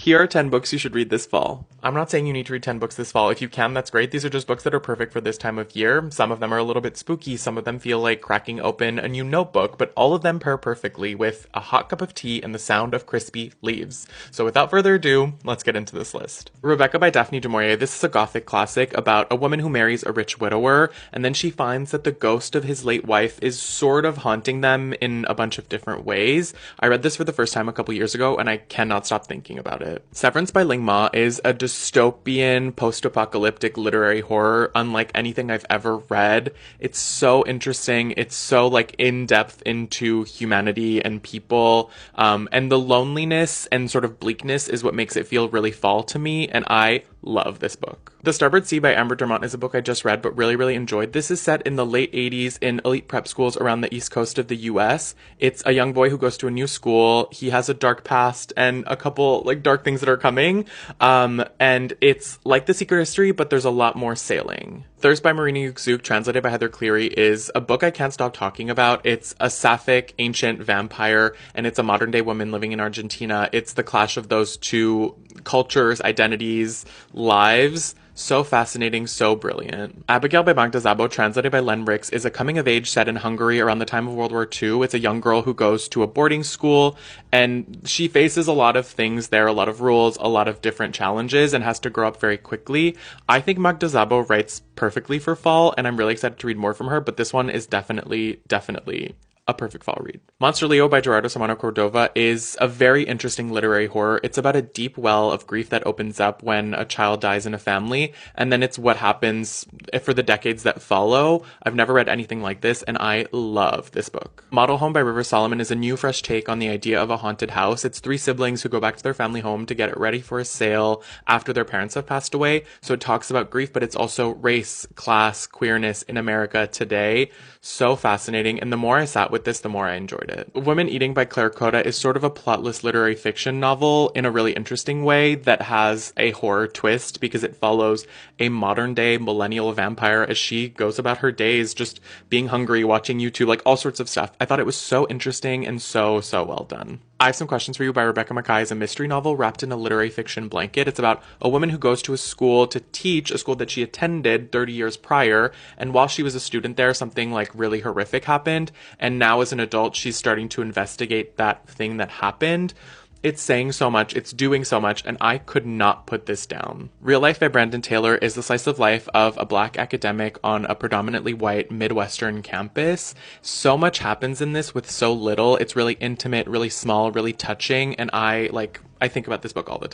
Here are 10 books you should read this fall. I'm not saying you need to read 10 books this fall. If you can, that's great. These are just books that are perfect for this time of year. Some of them are a little bit spooky. Some of them feel like cracking open a new notebook, but all of them pair perfectly with a hot cup of tea and the sound of crispy leaves. So without further ado, let's get into this list. Rebecca by Daphne du Maurier. This is a gothic classic about a woman who marries a rich widower, and then she finds that the ghost of his late wife is sort of haunting them in a bunch of different ways. I read this for the first time a couple years ago, and I cannot stop thinking about it. Severance by Ling Ma is a dystopian, post-apocalyptic literary horror unlike anything I've ever read. It's so interesting. It's so like in-depth into humanity and people. And the loneliness and sort of bleakness is what makes it feel really fall to me, and I love this book. The Starboard Sea by Amber Dermont is a book I just read but really enjoyed. This is set in the late 80s in elite prep schools around the east coast of the US. It's a young boy who goes to a new school. He has a dark past and a couple like dark things that are coming. And it's like The Secret History, but there's a lot more sailing. Thirst by Marina Yukzuk, translated by Heather Cleary, is a book I can't stop talking about. It's a sapphic ancient vampire, and it's a modern day woman living in Argentina. It's the clash of those two cultures, identities, lives. So fascinating, so brilliant. Abigail by Magda Szabo, translated by Len Ricks, is a coming-of-age set in Hungary around the time of World War II. It's a young girl who goes to a boarding school, and she faces a lot of things there, a lot of rules, a lot of different challenges, and has to grow up very quickly. I think Magda Szabo writes perfectly for fall, and I'm really excited to read more from her, but this one is definitely a perfect fall read. Monster Leo by Gerardo Samano Cordova is a very interesting literary horror. It's about a deep well of grief that opens up when a child dies in a family, and then it's what happens for the decades that follow. I've never read anything like this, and I love this book. Model Home by River Solomon is a new, fresh take on the idea of a haunted house. It's three siblings who go back to their family home to get it ready for a sale after their parents have passed away. So it talks about grief, but it's also race, class, queerness in America today. So fascinating, and the more I sat with this, the more I enjoyed it. Women Eating by Claire Coda is sort of a plotless literary fiction novel in a really interesting way that has a horror twist because it follows a modern day millennial vampire as she goes about her days just being hungry, watching YouTube, like all sorts of stuff. I thought it was so interesting and so well done. I Have Some Questions for You by Rebecca Makkai is a mystery novel wrapped in a literary fiction blanket. It's about a woman who goes to a school to teach, a school that she attended 30 years prior, and while she was a student there, something like really horrific happened, and now as an adult, she's starting to investigate that thing that happened. It's saying so much, it's doing so much, and I could not put this down. Real Life by Brandon Taylor is the slice of life of a Black academic on a predominantly white Midwestern campus. So much happens in this with so little. It's really intimate, really small, really touching, and I think about this book all the time.